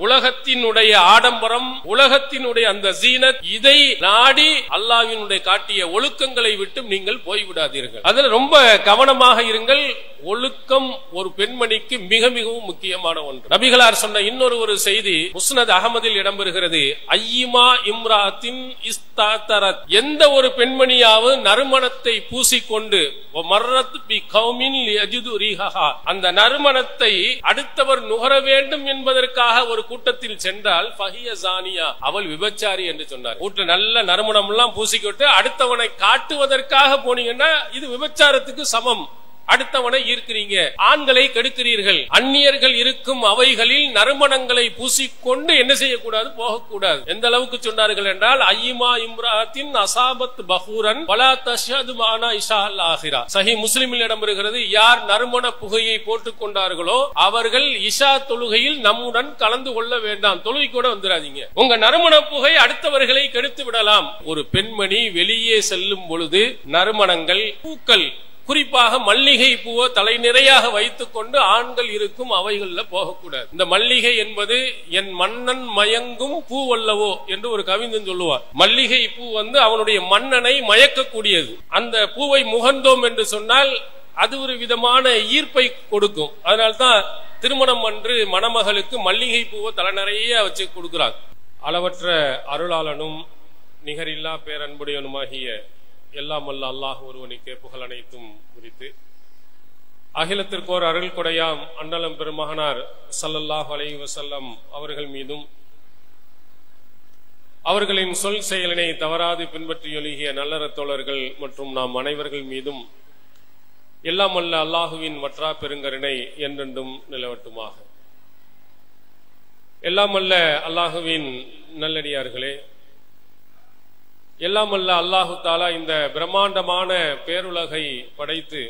உலகத்தினுடைய ஆடம்பரம், உலகத்தினுடைய அந்த ஜீனத், இதை நாடி அல்லாஹ்வினுடைய காட்டிய ஒழுக்கங்களை விட்டு நீங்கள் போய்விடாதீர்கள். அதில் ரொம்ப கவனமாக இருங்கள். ஒழுக்கம் ஒரு பெண்மணிக்கு மிக மிகவும் முக்கியமான ஒன்று. நபிகளார் சொன்ன இன்னொரு செய்தி முஸ்னத் அகமதில் இடம்பெறுகிறது. ஐயிமா இம்ராத்தின் இஸ்தாதரத், எந்த ஒரு பெண்மணியாவது நறுமணத்தை பூசிக்கொண்டு அந்த நறுமணத்தை அடுத்தவர் நுகர வேண்டும் என்பதற்காக ஒரு கூட்டத்தில் சென்றால் அவள் விபச்சாரி என்று சொன்னார். வீட்டுல நல்ல நறுமணம் எல்லாம் பூசிக்கிட்டு அடுத்தவனை காட்டுவதற்காக போனீங்கன்னா இது விபச்சாரத்துக்கு சமம். அடுத்தவனை ஈர்க்கிறீங்க, ஆண்களை கெடுக்கிறீர்கள். அந்நியர்கள் இருக்கும் அவைகளில் நறுமணங்களை பூசிக்கொண்டு என்ன செய்யக்கூடாது, போகக்கூடாது. எந்த அளவுக்கு சொன்னார்கள் என்றால், ஐயிமா இம்ராத்தின் அசாபத் பஹூரன் வலா தஷ்ஹது மானா இஷா அல் ஆஹிரா. சஹீஹ் முஸ்லிமில் இடம்பெறுகிறது, யார் நறுமண புகையை போட்டுக் கொண்டார்களோ அவர்கள் இஷா தொழுகையில் நம்முடன் கலந்து கொள்ள வேண்டாம், தொழுகை கூட வந்துடாதீங்க. உங்க நறுமண புகை அடுத்தவர்களை கெடுத்து விடலாம். ஒரு பெண்மணி வெளியே செல்லும் பொழுது நறுமணங்கள், பூக்கள், குறிப்பாக மல்லிகை பூவை தலை நிறையாக வைத்துக் கொண்டு ஆண்கள் இருக்கும் அவைகள்ல போகக்கூடாது. இந்த மல்லிகை என்பது என் மன்னன் மயங்கும் பூ அல்லவோ என்று ஒரு கவிஞன் சொல்லுவார். மல்லிகை பூ அவனுடைய மன்னனை மயக்கக்கூடியது. அந்த பூவை முகந்தோம் என்று சொன்னால் அது ஒரு விதமான ஈர்ப்பை கொடுக்கும். அதனால்தான் திருமணம் அன்று மணமகளுக்கு மல்லிகை பூவை தலை நிறைய வச்சு கொடுக்கிறார். அளவற்ற அருளாளனும் நிகரில்லா பேரன்புடையனுமாகிய எல்லாம் வல்ல அல்லாஹ் ஒருவனுக்கே புகழ் அனைத்தும் குறித்து அகிலத்திற்கோர் அருள் கொடையாம் அண்ணலம் பெருமகனார் ஸல்லல்லாஹு அலைஹி வஸல்லம் அவர்கள் மீதும் அவர்களின் சொல் செயலினை தவறாது பின்பற்றி ஒழுகிய நல்லற தோழர்கள் மற்றும் நாம் அனைவர்கள் மீதும் எல்லாம் வல்ல அல்லாஹுவின் வற்றா பெருங்கருணை என்றென்றும் நிலவட்டுமாக. எல்லாம் வல்ல அல்லாஹுவின் நல்லடியார்களே, எல்லாம் அல்ல அல்லாஹு தாலா இந்த பிரம்மாண்டமான பேருலகை படைத்து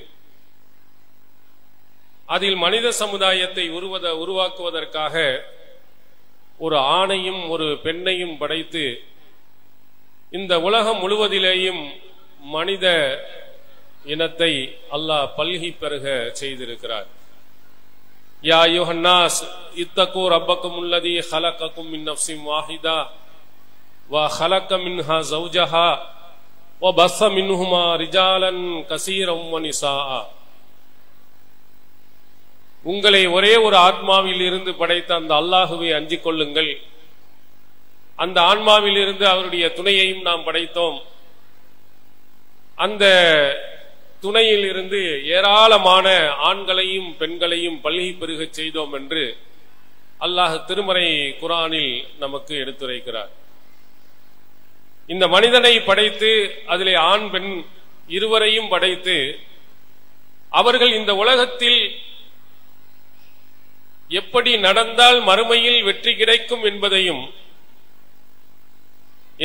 அதில் மனித சமுதாயத்தை உருவாக்குவதற்காக ஒரு ஆணையும் ஒரு பெண்ணையும் படைத்து இந்த உலகம் முழுவதிலேயும் மனித இனத்தை அல்லாஹ் பல்கி பெருக செய்திருக்கிறார். யா அய்யுஹன்னாஸ் இத்தகூ ரப்பக்கும் அல்லதீ ஹலகக்கும் மின் நஃப்ஸின் வாஹிதா وخلق منها زوجها وبث منهما رجالا كثيرا ونساء. உங்களை ஒரே ஒரு ஆத்மாவில் இருந்து படைத்த அந்த அல்லாஹுவை அஞ்சிக் கொள்ளுங்கள். அந்த ஆன்மாவில் இருந்து அவருடைய துணையையும் நாம் படைத்தோம். அந்த துணையில் இருந்து ஏராளமான ஆண்களையும் பெண்களையும் பல்கி பெருக செய்தோம் என்று அல்லாஹ் திருமறை குர்ஆனில் நமக்கு எடுத்துரைக்கிறார். இந்த மனிதனை படைத்து அதிலே ஆண் பெண் இருவரையும் படைத்து அவர்கள் இந்த உலகத்தில் எப்படி நடந்தால் மறுமையில் வெற்றி கிடைக்கும் என்பதையும்,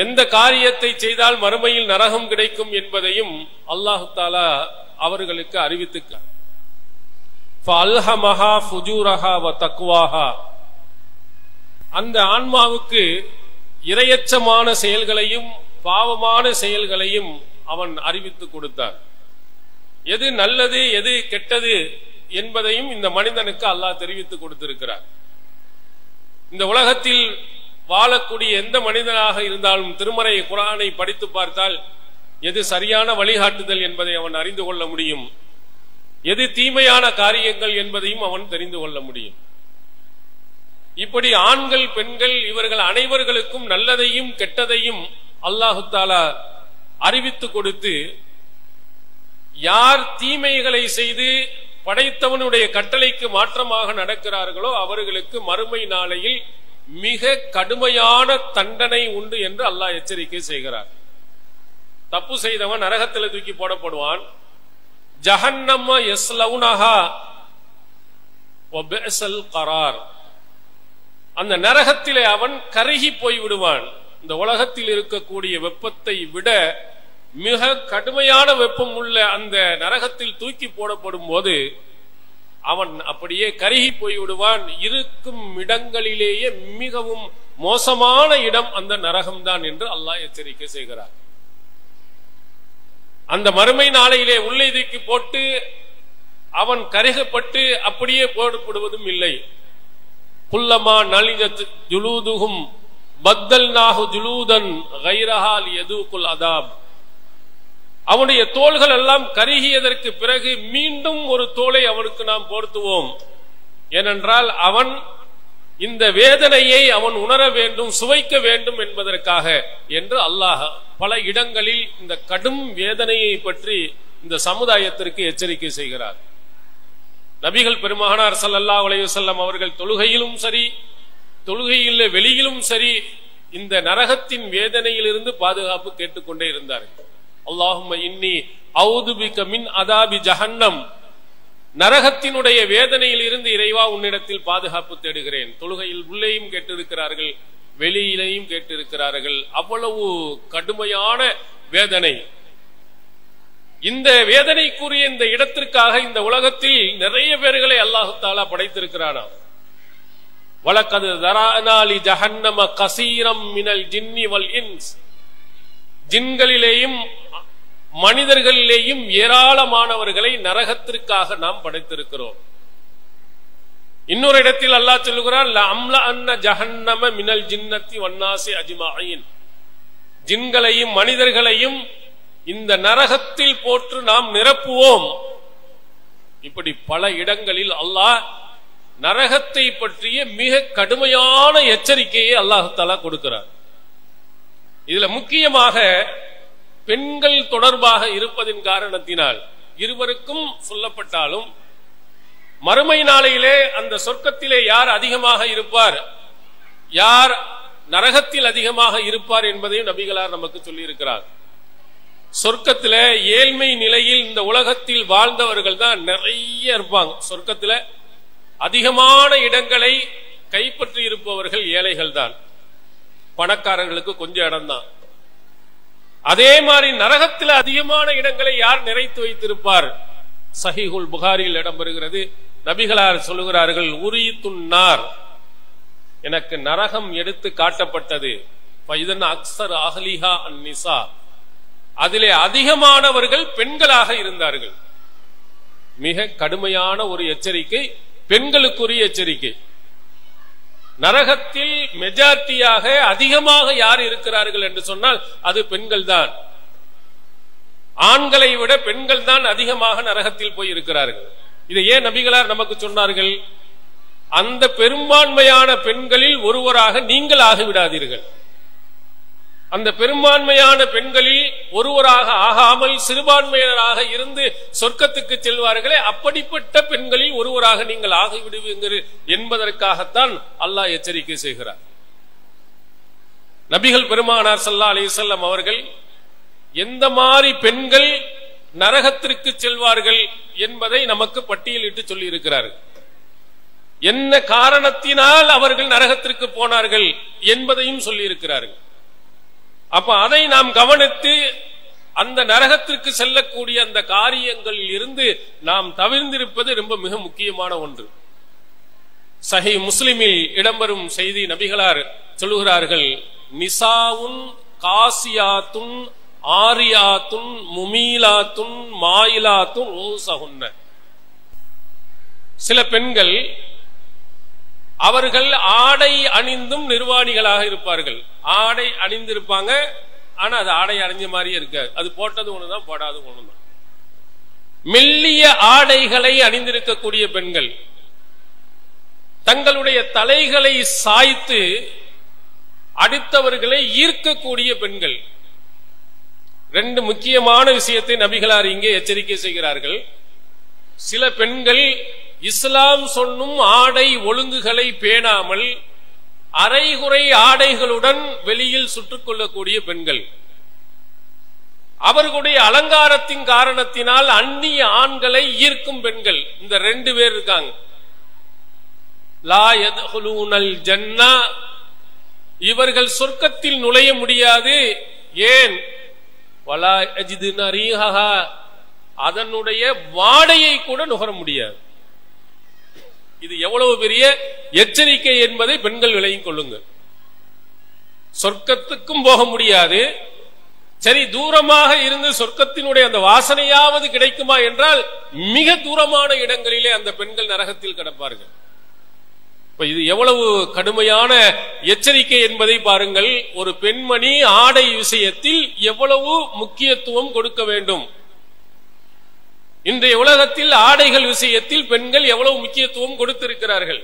எந்த காரியத்தை செய்தால் மறுமையில் நரகம் கிடைக்கும் என்பதையும் அல்லாஹு தஆலா அவர்களுக்கு அறிவித்துள்ளார். ஃபஅல்ஹமஹா ஃபுஜூரஹா வ தக்வாஹா. அந்த ஆன்மாவுக்கு இரையச்சமான செயல்களையும் பாவமான செயல்களையும் அவன் அறிவித்து கொடுத்தான். எது நல்லது எது கெட்டது என்பதையும் இந்த மனிதனுக்கு அல்லாஹ் தெரிவித்து கொடுத்திருக்கிறார். இந்த உலகத்தில் வாழக்கூடிய எந்த மனிதனாக இருந்தாலும் திருமறை குர்ஆனை படித்து பார்த்தால் எது சரியான வழிகாட்டுதல் என்பதை அவன் அறிந்து கொள்ள முடியும், எது தீமையான காரியங்கள் என்பதையும் அவன் தெரிந்து கொள்ள முடியும். இப்படி ஆண்கள் பெண்கள் இவர்கள் அனைவர்களுக்கும் நல்லதையும் கெட்டதையும் அல்லாஹு தஆலா அறிவித்து கொடுத்து, யார் தீமைகளை செய்து படைத்தவனுடைய கட்டளைக்கு மாற்றமாக நடக்கிறார்களோ அவர்களுக்கு மறுமை நாளையில் மிக கடுமையான தண்டனை உண்டு என்று அல்லாஹ் எச்சரிக்கை செய்கிறார். தப்பு செய்தவன் நரகத்தில் தூக்கி போடப்படுவான். ஜஹன்னம யஸ்லவுனஹா வ பிஅஸல் கரார். அந்த நரகத்திலே அவன் கருகி போய் விடுவான். இந்த உலகத்தில் இருக்கக்கூடிய வெப்பத்தை விட மிக கடுமையான வெப்பம் உள்ள அந்த நரகத்தில் தூக்கி போடப்படும் போது அவன் அப்படியே கருகி போய் விடுவான். இருக்கும் இடங்களிலேயே மிகவும் மோசமான இடம் அந்த நரகம்தான் என்று அல்லாஹ் எச்சரிக்கை செய்கிறார். அந்த மறுமை நாளையிலே உள்ளே தூக்கி போட்டு அவன் கருகப்பட்டு அப்படியே போடப்படுவதும் இல்லை. குல்லமா நலிஜத் ஜுலூதுஹும் பத்தல்நாஹு ஜுலூதன் கைரஹா லியதூகுல் அதாப். அவனுடைய தோள்கள் எல்லாம் கருகியதற்கு பிறகு மீண்டும் ஒரு தோலை அவனுக்கு நாம் போர்த்துவோம். ஏனென்றால் அவன் இந்த வேதனையை அவன் உணர வேண்டும், சுவைக்க வேண்டும் என்பதற்காக என்று அல்லாஹ் பல இடங்களில் இந்த கடும் வேதனையை பற்றி இந்த சமுதாயத்திற்கு எச்சரிக்கை செய்கிறார். நபிகள் பெருமகனார் ஸல்லல்லாஹு அலைஹி வஸல்லம் அவர்கள் தொழுகையிலும் சரி, தொழுகையில் வெளியிலும் சரி, இந்த நரகத்தின் வேதனையிலிருந்து பாதுகாப்பு கேட்டுக்கொண்டே இருந்தார்கள். அல்லாஹும்ம இன்னி அஊது பிக மின் அதாபி ஜஹன்னம், நரகத்தினுடைய வேதனையில் இருந்து இறைவா உன்னிடத்தில் பாதுகாப்பு தேடுகிறேன். தொழுகையில் உள்ளேயும் கேட்டிருக்கிறார்கள், வெளியிலேயும் கேட்டிருக்கிறார்கள். அவ்வளவு கடுமையான வேதனை. இந்த வேதனைக்குரிய இந்த இடத்திற்காக இந்த உலகத்தில் நிறைய பேர்களை அல்லாஹு தஆலா படைத்திருக்கிறானா. வலக்கது தரானா லி ஜஹன்னம கஸீரம் மினல் ஜின்னி வல் இன்ஸ், ஜின்களிலேயும் மனிதர்களிலேயும் ஏராளமானவர்களை நரகத்திற்காக நாம் படைத்திருக்கிறோம். இன்னொரு இடத்தில் அல்லாஹ் சொல்லுகிறான், லஅம்ல அன்ன ஜஹன்னம மினல் ஜின்னத்தி வன்னாசி அஜ்மஈன், ஜின்களையும் மனிதர்களையும் இந்த நரகத்தில் போட்டு நாம் நிரப்புவோம். இப்படி பல இடங்களில் அல்லாஹ் நரகத்தை பற்றிய மிக கடுமையான எச்சரிக்கையை அல்லாஹ் தஆலா கொடுக்கிறார். இதுல முக்கியமாக பெண்கள் தொடர்பாக இருப்பதின் காரணத்தினால் இருவருக்கும் சொல்லப்பட்டாலும் மறுமை நாளையிலே அந்த சொர்க்கத்திலே யார் அதிகமாக இருப்பார், யார் நரகத்தில் அதிகமாக இருப்பார் என்பதையும் நபிகளார் நமக்கு சொல்லி இருக்கிறார். சொர்க்கத்துல ஏழ்மை நிலையில் இந்த உலகத்தில் வாழ்ந்தவர்கள் தான் நிறைய இருப்பாங்க. சொர்க்கத்துல அதிகமான இடங்களை கைப்பற்றி இருப்பவர்கள் ஏழைகள் தான், பணக்காரர்களுக்கு கொஞ்சம் இடம் தான். அதே மாதிரி நரகத்தில் அதிகமான இடங்களை யார் நிறைத்து வைத்திருப்பார்? சஹீஹுல் புகாரியில் இடம்பெறுகிறது. நபிகளார் சொல்லுகிறார்கள், உரியத்துன்னார், எனக்கு நரகம் எடுத்து காட்டப்பட்டது. ஃபைதன் அக்ஸர் அஹ்லிஹா அன்னிசா, அதிலே அதிகமானவர்கள் பெண்களாக இருந்தார்கள். மிக கடுமையான ஒரு எச்சரிக்கை, பெண்களுக்குரிய எச்சரிக்கை. நரகத்தில் மெஜாரிட்டியாக அதிகமாக யார் இருக்கிறார்கள் என்று சொன்னால் அது பெண்கள் தான். ஆண்களை விட பெண்கள் தான் அதிகமாக நரகத்தில் போய் இருக்கிறார்கள். இதை ஏன் நபிகளார் நமக்கு சொன்னார்கள்? அந்த பெரும்பான்மையான பெண்களில் ஒருவராக நீங்கள் ஆகிவிடாதீர்கள். அந்த பெரும்பான்மையான பெண்களில் ஒருவராக ஆகாமல் சிறுபான்மையினராக இருந்து சொர்க்கத்துக்கு செல்வார்களே, அப்படிப்பட்ட பெண்களில் ஒருவராக நீங்கள் ஆகிவிடுவீர்கள் என்பதற்காகத்தான் அல்லாஹ் எச்சரிக்கை செய்கிறார். நபிகள் பெருமானார் ஸல்லல்லாஹு அலைஹி வஸல்லம் அவர்கள் எந்த மாதிரி பெண்கள் நரகத்திற்கு செல்வார்கள் என்பதை நமக்கு பட்டியலிட்டு சொல்லி இருக்கிறார்கள். என்ன காரணத்தினால் அவர்கள் நரகத்திற்கு போனார்கள் என்பதையும் சொல்லி இருக்கிறார்கள். அப்ப அதை நாம் கவனித்து அந்த நரகத்திற்கு செல்லக்கூடிய அந்த காரியங்களில் இருந்து நாம் தவிர்ந்திருப்பது ரொம்ப மிக முக்கியமான ஒன்று. சஹீஹ் முஸ்லிமில் இடம்பெறும் செய்தி, நபிகளார் சொல்லுகிறார்கள், நிசாவுன் காசியாத்துன் ஆரியாத்துன் முமீலாத்துன் மாயிலாத்துன் ரூஸஹுன்ன. சில பெண்கள் அவர்கள் ஆடை அணிந்தும் நிர்வாணிகளாக இருப்பார்கள். ஆடை அணிந்திருப்பாங்க, ஆனா அது ஆடை அணிஞ்ச மாதிரியே இருக்காது. அது போட்டது ஒண்ணுதான், போடாது ஒண்ணுதான். மெல்லிய ஆடைகளை அணிந்திருக்கக்கூடிய பெண்கள், தங்களுடைய தலைகளை சாய்த்து அடுத்தவர்களை ஈர்க்கக்கூடிய பெண்கள். ரெண்டு முக்கியமான விஷயத்தை நபிகளார் இங்கே எச்சரிக்கை செய்கிறார்கள். சில பெண்கள் இஸ்லாம் சொன்னும் ஆடை ஒழுங்குகளை பேணாமல் அரைகுறை ஆடைகளுடன் வெளியில் சுட்டுக் கொள்ளக்கூடிய பெண்கள். அவர்களுடைய அலங்காரத்தின் காரணத்தினால் அந்நிய ஆண்களை ஈர்க்கும் பெண்கள். இந்த ரெண்டு பேர் இருக்காங்க. லா யத்ஹுலூனல் ஜன்னா, இவர்கள் சொர்க்கத்தில் நுழைய முடியாது. ஏன்? வலா யஜிதுன ரீஹஹா, அதனுடைய வாடையை கூட நுகர முடியாது. இது எவ்வளவு பெரிய எச்சரிக்கை என்பதை பெண்கள் விளங்கிக் கொள்ளுங்கள். சொர்க்கத்துக்கும் போக முடியாது. சரி, தூரமாக இருந்து சொர்க்கத்தினுடைய அந்த வாசனையாவது கிடைக்குமா என்றால் மிக தூரமான இடங்களிலே அந்த பெண்கள் நரகத்தில் கிடப்பார்கள். இது எவ்வளவு கடுமையான எச்சரிக்கை என்பதை பாருங்கள். ஒரு பெண்மணி ஆடை விஷயத்தில் எவ்வளவு முக்கியத்துவம் கொடுக்க வேண்டும். இன்றைய உலகத்தில் ஆடைகள் விஷயத்தில் பெண்கள் எவ்வளவு முக்கியத்துவம் கொடுத்திருக்கிறார்கள்.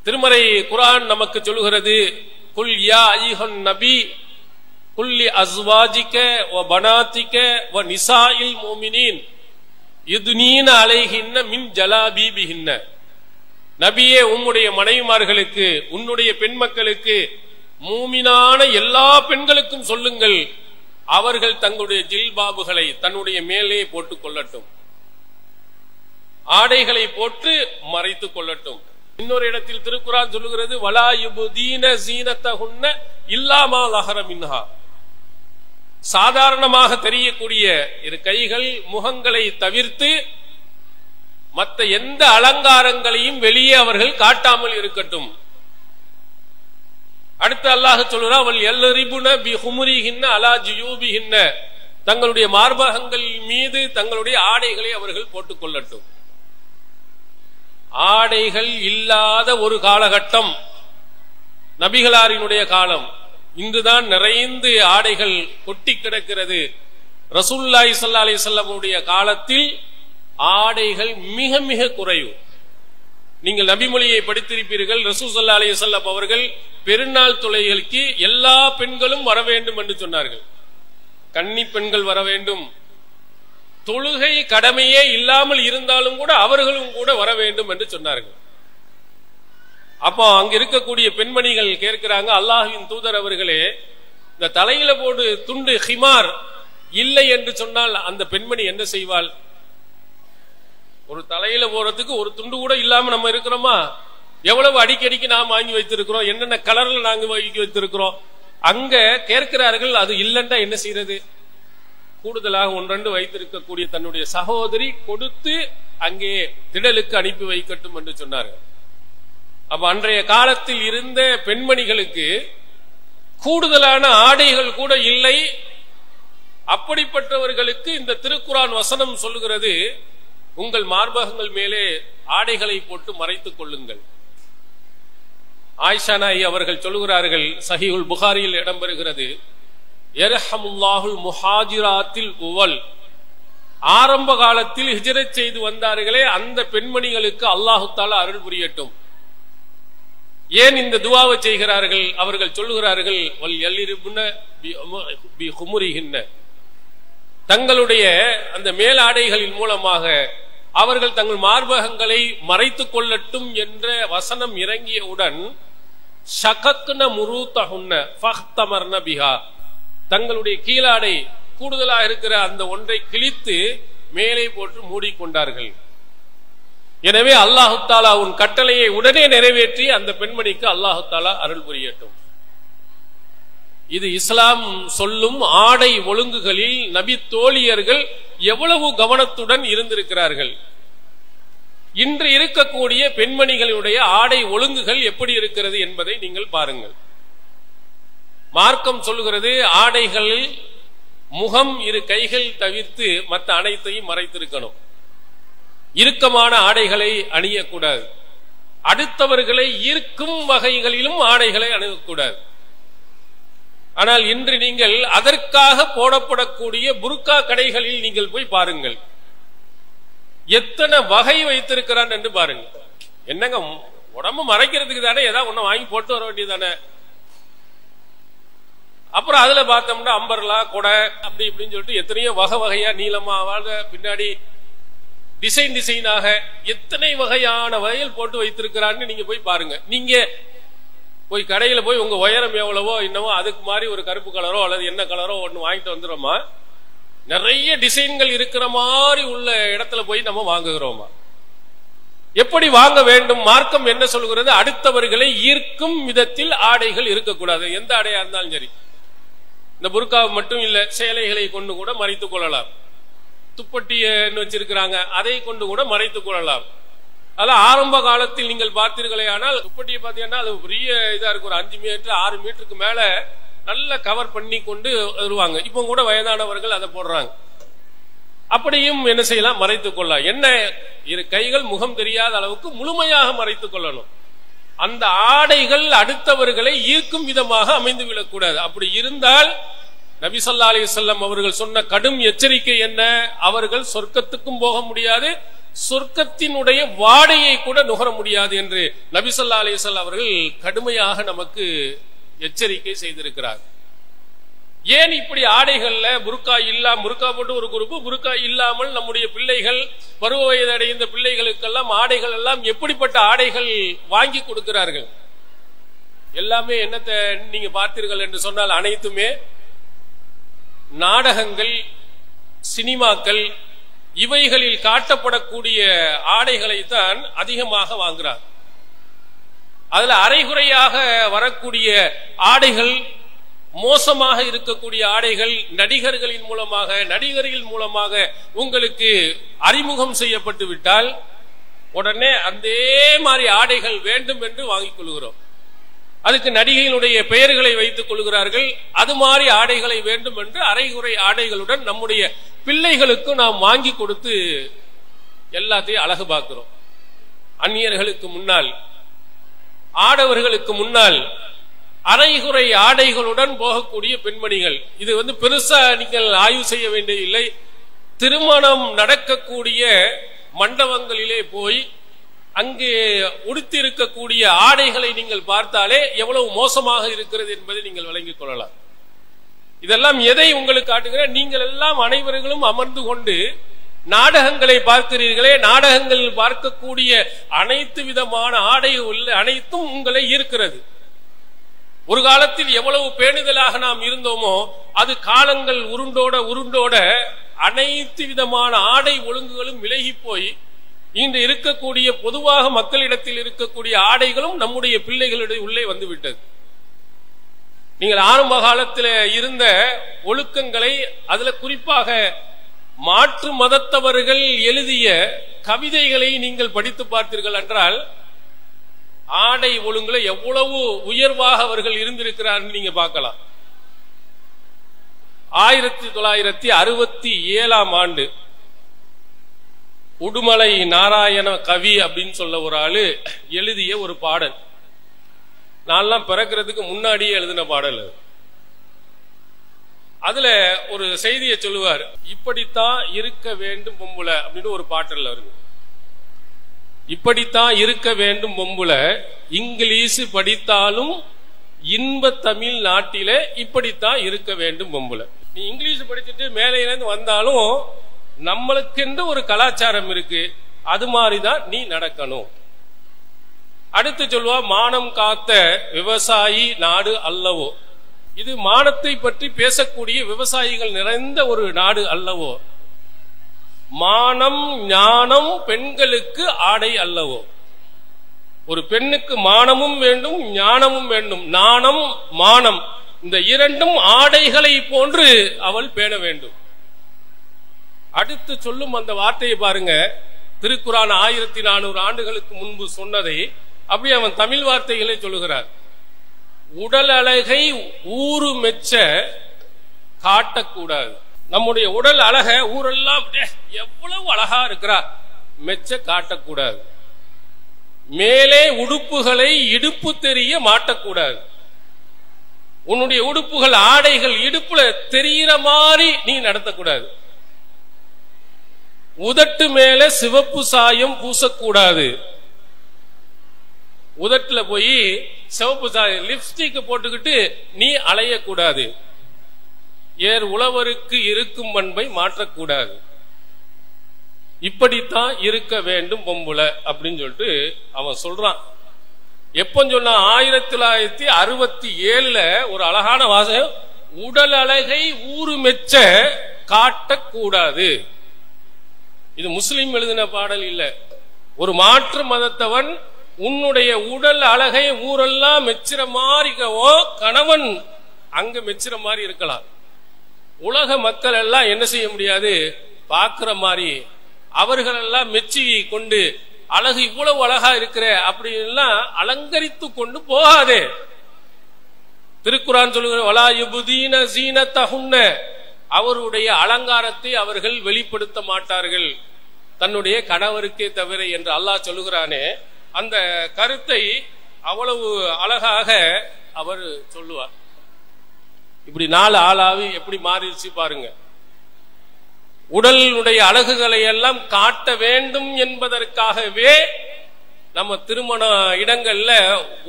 திருமறை குர்ஆன் நமக்கு சொல்கிறது, குல் யா அய்யுஹன் நபி குல்லி அஸ்வாஜிக வ பனாதிக வ நிசாஇல் முஃமினீன் யுத்னீன அலைஹின்ன மின் ஜலாபீபிஹின்ன. நபியே, உம்முடைய மனைவிமார்களுக்கு, உன்னுடைய பெண் மக்களுக்கு, மூமினான எல்லா பெண்களுக்கும் சொல்லுங்கள், அவர்கள் தங்களுடைய ஜில்பாபுகளை தன்னுடைய மேலே போட்டுக் கொள்ளட்டும், ஆடைகளை போட்டு மறைத்துக் கொள்ளட்டும். இன்னொரு இடத்தில் திருக்குர்ஆன் சொல்லுகிறது, வலா யுபதீன ஸீனத்தஹுன்ன இல்லா மா ஸஹர மின்ஹா. சாதாரணமாக தெரியக்கூடிய இரு கைகள் முகங்களை தவிர்த்து மற்ற எந்த அலங்காரங்களையும் வெளியே அவர்கள் காட்டாமல் இருக்கட்டும். அடுத்து அல்லாஹ் சொல்றான், வல் யல்ரிபுன பிஹுமுரிஹின்ன அலா ஜுயூபிஹின்ன. தங்களுடைய மார்பகங்கள் மீது தங்களுடைய ஆடைகளை அவர்கள் போட்டுக் கொள்ளட்டும். ஆடைகள் இல்லாத ஒரு காலகட்டம் நபிகளாரினுடைய காலம். இன்றுதான் நிறைந்து ஆடைகள் கொட்டி கிடக்கிறது. ரசூலுல்லாஹி ஸல்லல்லாஹு அலைஹி வஸல்லம் உடைய காலத்தில் ஆடைகள் மிக மிக குறைவு. நீங்கள் நபிமொழியை படித்திருப்பீர்கள். ரசூல் ஸல்லல்லாஹு அலைஹி வஸல்லம் அவர்கள் பெருநாள் தொழுகைக்கு எல்லா பெண்களும் வர வேண்டும் என்று சொன்னார்கள். கன்னி பெண்கள் வர வேண்டும். தொழுகை கடமையே இல்லாமல் இருந்தாலும் கூட அவர்களும் கூட வர வேண்டும் என்று சொன்னார்கள். அப்போ அங்க இருக்கக்கூடிய பெண்மணிகள் கேட்கிறாங்க, அல்லாஹ்வின் தூதர் அவர்களே, இந்த தலையில போடு துண்டு ஹிமார் இல்லை என்று சொன்னால் அந்த பெண்மணி என்ன செய்வாள்? ஒரு தலையில போறதுக்கு ஒரு துண்டு கூட இல்லாம நம்ம இருக்கிறோமா? எவ்வளவு அடிக்கடிக்கு நாம் வாங்கி வைத்திருக்கிறோம், என்னென்ன கலர்ல நாங்க வாங்கி வைத்திருக்கிறோம். அங்க கேட்கிறார்கள், அது இல்லைன்னா என்ன செய்யறது? கூடுதலாக ஒன்றெண்டு வைத்திருக்கக்கூடிய தன்னுடைய சகோதரி கொடுத்து அங்கே திடலுக்கு அனுப்பி வைக்கட்டும் என்று சொன்னார்கள். அப்ப அன்றைய காலத்தில் இருந்த பெண்மணிகளுக்கு கூடுதலான ஆடைகள் கூட இல்லை. அப்படிப்பட்டவர்களுக்கு இந்த திருக்குர்ஆன் வசனம் சொல்லுகிறது, உங்கள் மார்பகங்கள் மேலே ஆடைகளை போட்டு மறைத்துக் கொள்ளுங்கள். ஆயிஷா நாயி அவர்கள் சொல்லுகிறார்கள், சஹீஹுல் புகாரியில் இடம்பெறுகிறது, யர்ஹமுல்லாஹுல் முஹாஜிராத்தில் உவல். ஆரம்ப காலத்தில் ஹிஜ்ரத் செய்து வந்தார்களே அந்த பெண்மணிகளுக்கு அல்லாஹு தஆலா அருள் புரியட்டும். ஏன் இந்த துஆவை செய்கிறார்கள்? அவர்கள் சொல்லுகிறார்கள், வல் யல்ரிபுன பிஹுமுரிஹின்ன. தங்களுடைய அந்த மேலாடைகளின் மூலமாக அவர்கள் தங்கள் மார்பகங்களை மறைத்துக் கொள்ளட்டும் என்ற வசனம் இறங்கியவுடன் ஷகக்ன முரூதஹுன்ன ஃபஹ்தமர்ன பிஹா. தங்களுடைய கீழாடை கூடுதலாக இருக்கிற அந்த ஒன்றை கிழித்து மேலே போட்டு மூடிக்கொண்டார்கள். எனவே அல்லாஹு தஆலா உன் கட்டளையை உடனே நிறைவேற்றி அந்த பெண்மணிக்கு அல்லாஹு தஆலா அருள் புரியட்டும். இது இஸ்லாம் சொல்லும் ஆடை ஒழுங்குகளில் நபி தோழியர்கள் எவ்வளவு கவனத்துடன் இருந்திருக்கிறார்கள். இன்று இருக்கக்கூடிய பெண்மணிகளுடைய ஆடை ஒழுங்குகள் எப்படி இருக்கிறது என்பதை நீங்கள் பாருங்கள். மார்க்கம் சொல்லுகிறது, ஆடைகளில் முகம் இரு கைகள் தவிர்த்து மற்ற அனைத்தையும் மறைத்திருக்கணும். இறுக்கமான ஆடைகளை அணியக்கூடாது. அடுத்தவர்களை ஈர்க்கும் வகைகளிலும் ஆடைகளை அணியக்கூடாது. ஆனால் இன்று நீங்கள் அதற்காக போடப்படக்கூடிய புர்கா கடைகளில் நீங்கள் போய் பாருங்கள், எத்தனை வகை வைத்திருக்கிறான் என்று பாருங்க. என்னங்க, உடம்பு மறைக்கிறதுக்கு தானே ஏதாவது ஒண்ணு வாங்கி போட்டு வர வேண்டியதானே. அப்புறம் அதுல பார்த்தோம்னா அம்பர்லா கொடை அப்படி இப்படின்னு சொல்லிட்டு எத்தனையோ வகை வகையா நீளமா பின்னாடி டிசைனாக எத்தனை வகையான வகையில் போட்டு வைத்திருக்கிறான்னு நீங்க போய் பாருங்க. நீங்க போய் கடையில போய் உங்க உயரம் எவ்வளவோ இன்னமோ அதுக்கு மாதிரி ஒரு கருப்பு கலரோ அல்லது என்ன கலரோ ஒண்ணு வாங்கிட்டு வந்துடுறோமா? நிறைய டிசைன்கள் இருக்கிற மாதிரி உள்ள இடத்துல போய் நம்ம வாங்குகிறோமா? எப்படி வாங்க வேண்டும்? மார்க்கம் என்ன சொல்கிறது? அடுத்தவர்களை ஈர்க்கும் விதத்தில் ஆடைகள் இருக்கக்கூடாது. எந்த ஆடையா இருந்தாலும் சரி. இந்த புர்காவை மட்டும் இல்ல, சேலைகளை கொண்டு கூட மறைத்துக் கொள்ளலாம். துப்பட்டிய வச்சிருக்கிறாங்க, அதை கொண்டு கூட மறைத்துக் கொள்ளலாம். அதெல்லாம் ஆரம்ப காலத்தில் நீங்கள் பார்த்தீர்களே, ஆனால் துப்பட்டியை பார்த்தீங்கன்னா அது பெரிய இதா இருக்கு. ஒரு 5 மீட்டர் 6 மீட்டருக்கு மேல நல்ல கவர் பண்ணி கொண்டு வருவாங்க. இப்போ கூட வயதானவர்கள் அதை போடுறாங்க. அப்படியும் என்ன செய்யலாம், மறைத்துக் கொள்ளலாம். என்ன, இரு கைகள் முகம் தெரியாத அளவுக்கு முழுமையாக மறைத்துக் கொள்ளணும். அந்த ஆடைகள் அடுத்தவர்களை ஈர்க்கும் விதமாக அமைந்து விடக்கூடாது. அப்படி இருந்தால் நபி ஸல்லல்லாஹு அலைஹி வஸல்லம் அவர்கள் சொன்ன கடும் எச்சரிக்கை என்ன, அவர்கள் சொர்க்கத்துக்கும் போக முடியாது, சொர்க்கத்தினுடைய வாடையை கூட நுகர முடியாது என்று நபி ஸல்லல்லாஹு அலைஹி வஸல்லம் அவர்கள் கடுமையாக நமக்கு எச்சரிக்கை செய்திருக்கிறார். ஏன் இப்படி ஆடைகள்ல புர்கா போட்டு ஒரு குரூப், புர்கா இல்லாமல் நம்முடைய பிள்ளைகள், பருவ வயது அடைந்த பிள்ளைகளுக்கெல்லாம் ஆடைகள் எல்லாம் எப்படிப்பட்ட ஆடைகள் வாங்கி கொடுக்கிறார்கள்? எல்லாமே என்னத்தை நீங்க பார்த்தீர்கள் என்று சொன்னால் அனைத்துமே நாடகங்கள், சினிமாக்கள், இவைகளில் காட்டப்படக்கூடிய ஆடைகளை தான் அதிகமாக வாங்குறார். அதுல அரைகுறையாக வரக்கூடிய ஆடைகள், மோசமாக இருக்கக்கூடிய ஆடைகள் நடிகர்களின் மூலமாக, நடிகர்கள் மூலமாக உங்களுக்கு அறிமுகம் செய்யப்பட்டு விட்டால் உடனே அதே மாதிரி ஆடைகள் வேண்டும் என்று வாங்கிக் கொள்கிறோம். அதுக்கு நடிகையினுடைய பெயர்களை வைத்துக் கொள்கிறார்கள். அது மாதிரி ஆடைகளை வேண்டும் என்று அரைகுறை ஆடைகளுடன் நம்முடைய பிள்ளைகளுக்கு நாம் வாங்கி கொடுத்து எல்லாத்தையும் அழகு பார்க்கிறோம். அந்நியர்களுக்கு முன்னால், ஆடவர்களுக்கு முன்னால் அரைகுறை ஆடைகளுடன் போகக்கூடிய பெண்மணிகள். இது பெருசா நீங்கள் ஆய்வு செய்ய வேண்டிய இல்லை. திருமணம் நடக்கக்கூடிய மண்டபங்களிலே போய் அங்கே உடுத்தி இருக்கக்கூடிய ஆடைகளை நீங்கள் பார்த்தாலே எவ்வளவு மோசமாக இருக்கிறது என்பதை நீங்கள் விளங்கிக் கொள்ளலாம். இதெல்லாம் எதை உங்களுக்கு காட்டுகிற, நீங்கள் எல்லாம் அனைவர்களும் அமர்ந்து கொண்டு நாடகங்களை பார்க்கிறீர்களே, நாடகங்களில் பார்க்கக்கூடிய அனைத்து விதமான ஆடைகள் அனைத்தும் உங்களை ஈர்க்கிறது. ஒரு காலத்தில் எவ்வளவு பேணுதலாக நாம் இருந்தோமோ அது காலங்கள் உருண்டோட அனைத்து விதமான ஆடை ஒழுங்குகளும் விலகி போய் இன்று இருக்கக்கூடிய பொதுவாக மக்களிடத்தில் இருக்கக்கூடிய ஆடைகளும் நம்முடைய பிள்ளைகளுடைய உள்ளே வந்துவிட்டது. நீங்கள் ஆரம்ப காலத்தில் இருந்த ஒழுக்கங்களை, அதுல குறிப்பாக மாற்று மதத்தவர்கள் எழுதிய கவிதைகளை நீங்கள் படித்து பார்த்தீர்கள் என்றால் ஆடை ஒழுங்குல எவ்வளவு உயர்வாக அவர்கள் இருந்திருக்கிறார்கள் நீங்க பார்க்கலாம். 1967 ஆண்டு உடுமலை நாராயண கவி அப்படின்னு சொல்ல ஒரு ஆளு எழுதிய ஒரு பாடல். நான்லாம் பிறக்கிறதுக்கு முன்னாடியே எழுதின பாடல். அதுல ஒரு செய்தியை சொல்லுவார், இப்படித்தான் இருக்க வேண்டும் பொம்புல அப்படின்னு ஒரு பாட்டல்ல வருது. இப்படித்தான் இருக்க வேண்டும் பொம்புல, இங்கிலீஷ் படித்தாலும் இன்ப தமிழ் நாட்டில இப்படித்தான் இருக்க வேண்டும் பொம்புல. நீ இங்கிலீஷ் படிச்சுட்டு மேலையிலிருந்து வந்தாலும் நம்மளுக்கென்று ஒரு கலாச்சாரம் இருக்கு, அது மாதிரிதான் நீ நடக்கணும். அடுத்து சொல்லுவா, மானம் காத்த விவசாயி நாடு அல்லவோ. இது மானத்தை பற்றி பேசக்கூடிய விவசாயிகள் நிறைந்த ஒரு நாடு அல்லவோ. மானம் ஞானம் பெண்களுக்கு ஆடை அல்லவோ. ஒரு பெண்ணுக்கு மானமும் வேண்டும், ஞானமும் வேண்டும். நாணம் மானம் இந்த இரண்டும் ஆடைகளை போன்று அவள் பேண வேண்டும். அடுத்து சொல்லும் அந்த வார்த்தையை பாருங்க, திருக்குரான் 1400 ஆண்டுகளுக்கு முன்பு சொன்னதை அப்படி அவன் தமிழ் வார்த்தைகளை சொல்லுகிறார். உடல் அழகை ஊரு மெச்ச காட்டக்கூடாது. நம்முடைய உடல் அழக ஊரெல்லாம் எவ்வளவு அழகா இருக்கிறா மெச்ச காட்டக்கூடாது. மேலே உடுப்புகளை இடுப்பு தெரிய மாட்டக்கூடாது. உன்னுடைய உடுப்புகள், ஆடைகள் இடுப்புல தெரிகிற மாதிரி நீ நடத்தக்கூடாது. உதட்டு மேல சிவப்பு சாயம் பூசக்கூடாது. உதட்டுல போய் சிவப்பு சாயம் லிப்ஸ்டிக் போட்டுக்கிட்டு நீ அலையக்கூடாது. ஏர் உழவருக்கு இருக்கும் பண்பை மாற்றக்கூடாது. இப்படித்தான் இருக்க வேண்டும் பொம்புல அப்படின்னு சொல்லிட்டு அவன் சொல்றான். எப்ப சொன்னா 1967 ஒரு அழகான வாசகம், உடல் அழகை ஊரு மெச்ச காட்டக்கூடாது. இது முஸ்லிம் எழுதின பாடல் இல்ல. ஒரு மாற்று மதத்தவன் உன்னுடைய உடல் அழகை ஊரெல்லாம் மெச்சுற மாதிரிக்கவோ, கணவன் அங்க மெச்சுற மாதிரி இருக்கலாம். உலக மக்கள் எல்லாம் என்ன செய்ய முடியாது, பாக்குற மாதிரி அவர்கள் எல்லாம் மெச்சி கொண்டு அழகு இவ்வளவு அழகா இருக்கிற அப்படி எல்லாம் அலங்கரித்து கொண்டு போகாதே. திருக்குரான் சொல்லுகிற, வலா யுபுதீன ஸீனத்தஹுன்ன, அவருடைய அலங்காரத்தை அவர்கள் வெளிப்படுத்த மாட்டார்கள் தன்னுடைய கணவருக்கே தவிர என்று அல்லாஹ் சொல்லுகிறானே, அந்த கருத்தை அவ்வளவு அழகாக அவர் சொல்லுவார். இப்படி 4 ஆளாவி எப்படி மாறிடுச்சு பாருங்க. உடலுடைய அழகுகளை எல்லாம் காட்ட வேண்டும் என்பதற்காகவே நம்ம திருமண இடங்கள்ல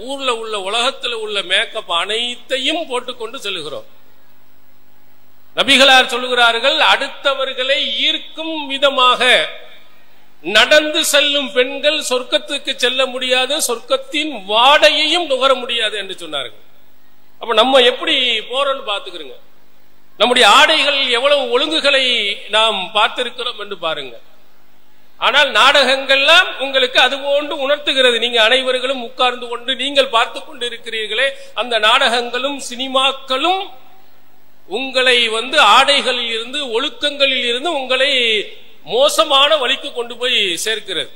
ஊர்ல உள்ள உலகத்தில் உள்ள மேக்கப் அனைத்தையும் போட்டுக்கொண்டு செல்கிறோம். நபிகளார் சொல்லுகிறார்கள், அடுத்தவர்களை ஈர்க்கும் விதமாக நடந்து செல்லும் பெண்கள் சொர்க்கத்துக்கு செல்ல முடியாது, சொர்க்கத்தின் வாடையையும் நுகர முடியாது என்று சொன்னார்கள். அப்ப நம்ம எப்படி போறோம்னு பாத்துக்கிறோங்க. நம்முடைய ஆடைகள் எவ்வளவு ஒழுங்குகளை நாம் பார்த்திருக்கிறோம் என்று பாருங்க. ஆனால் நாடகங்கள்லாம் உங்களுக்கு அது போன்று உணர்த்துகிறது. நீங்க அனைவர்களும் உட்கார்ந்து கொண்டு நீங்கள் பார்த்து கொண்டு இருக்கிறீர்களே, அந்த நாடகங்களும் சினிமாக்களும் உங்களை ஆடைகளில் இருந்து ஒழுக்கங்களில் இருந்து உங்களை மோசமான வழிக்கு கொண்டு போய் சேர்க்கிறது.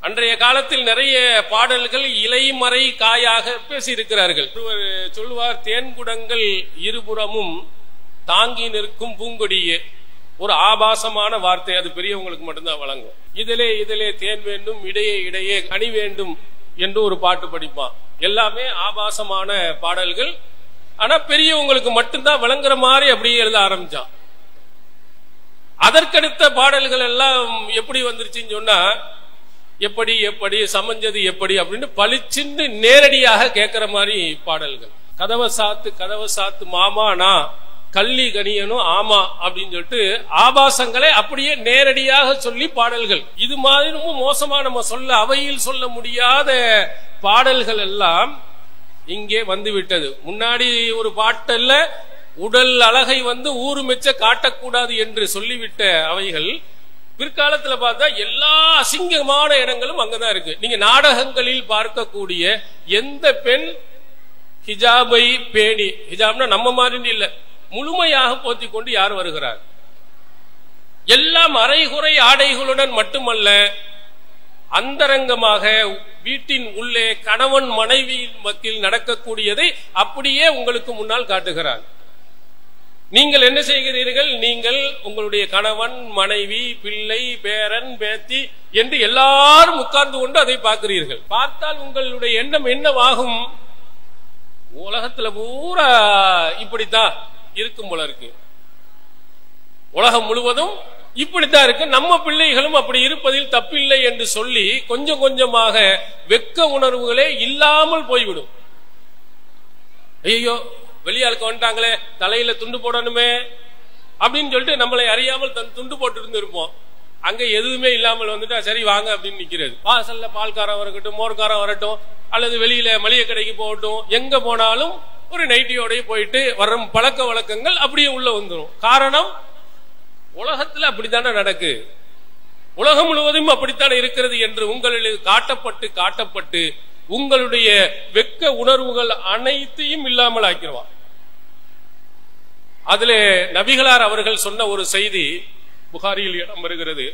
அன்றைய காலத்தில் நிறைய பாடல்கள் இலைமறை காயாக பேசியிருக்கிறார்கள். ஒருவர் சொல்லுவார், தேன்குடங்கள் இருபுறமும் தாங்கி நிற்கும் பூங்கொடியே. ஒரு ஆபாசமான வார்த்தை, அது பெரியவங்களுக்கு மட்டும்தான் வழங்கும். இதிலே தேன் வேண்டும், இடையே இடையே கனி வேண்டும் என்று ஒரு பாட்டு படிப்பான். எல்லாமே ஆபாசமான பாடல்கள். ஆனா பெரியவங்களுக்கு மட்டும்தான் விளங்குற மாதிரி அப்படியே எழுத ஆரம்பிச்சான். அதற்கடுத்த பாடல்கள் எல்லாம் எப்படி வந்துருச்சுன்னு சொன்னா, எப்படி எப்படி சமைஞ்சது எப்படி அப்படின்னு பளிச்சுன்னு நேரடியாக கேட்கிற மாதிரி பாடல்கள். கதவை சாத்து மாமானா கள்ளி கனியனும் ஆமா அப்படின்னு சொல்லிட்டு ஆபாசங்களை அப்படியே நேரடியாக சொல்லி பாடல்கள். இது மாதிரி ரொம்ப மோசமா நம்ம அவையில் சொல்ல முடியாத பாடல்கள் எல்லாம் இங்கே வந்துவிட்டது. முன்னாடி ஒரு பாட்டல்ல உடல் அழகை ஊரு மெச்ச காட்டக்கூடாது என்று சொல்லிவிட்ட அவைகள் பிற்காலத்துல பார்த்தா எல்லா அசிங்கமான இடங்களும் அங்கதான் இருக்கு. நீங்க நாடகங்களில் பார்க்கக்கூடிய எந்த பெண் ஹிஜாபை பேணி, ஹிஜாப்னா நம்ம மாதிரி இல்ல, முழுமையாக போத்தி கொண்டு யார் வருகிறார்? எல்லாம் அரைகுறை ஆடைகளுடன் மட்டுமல்ல, அந்தரங்கமாக வீட்டின் உள்ளே கணவன் மனைவி மத்தியில் நடக்கக்கூடியதை அப்படியே உங்களுக்கு முன்னால் காட்டுகிறார். நீங்கள் என்ன செய்கிறீர்கள்? நீங்கள் உங்களுடைய கணவன் மனைவி பிள்ளை பேரன் பேத்தி என்று எல்லாரும் உட்கார்ந்து கொண்டு அதை பார்க்கிறீர்கள். பார்த்தால் உங்களுடைய எண்ணம் என்னவாகும்? உலகத்துல பூரா இப்படித்தான் இருக்கும் போல இருக்கு, உலகம் முழுவதும் இப்படித்தான் இருக்கு, நம்ம பிள்ளைகளும் அப்படி இருப்பதில் தப்பில்லை என்று சொல்லி கொஞ்சம் கொஞ்சமாக வெட்க உணர்வுகளே இல்லாமல் போய்விடும். ஐயோ வெளியாளுக்கு வந்துட்டாங்களே, தலையில துண்டு போடணுமே அப்படின்னு சொல்லிட்டு நம்மளை அறியாமல் துண்டு போட்டு இருந்து இருப்போம். அங்க எதுவுமே இல்லாமல் வந்துட்டா சரி வாங்க அப்படின்னு நிக்கிறது. வாசல்ல பால்காரம் வரட்டும், மோர்காரம் வரட்டும், அல்லது வெளியில மளிகை கடைக்கு போகட்டும், எங்க போனாலும் ஒரு நைட்டியோட போயிட்டு வர்ற பழக்க வழக்கங்கள் அப்படியே உள்ள வந்துடும். காரணம், உலகத்துல அப்படித்தானே நடக்கு, உலகம் முழுவதும் அப்படித்தானே இருக்கிறது என்று உங்களுக்கு காட்டப்பட்டு உங்களுடைய வெட்க உணர்வுகள் அனைத்தையும் இல்லாமல் ஆக்கிடுவான். அதுல நபிகளார் அவர்கள் சொன்ன ஒரு செய்தி புகாரியில் இடம் வருகிறது,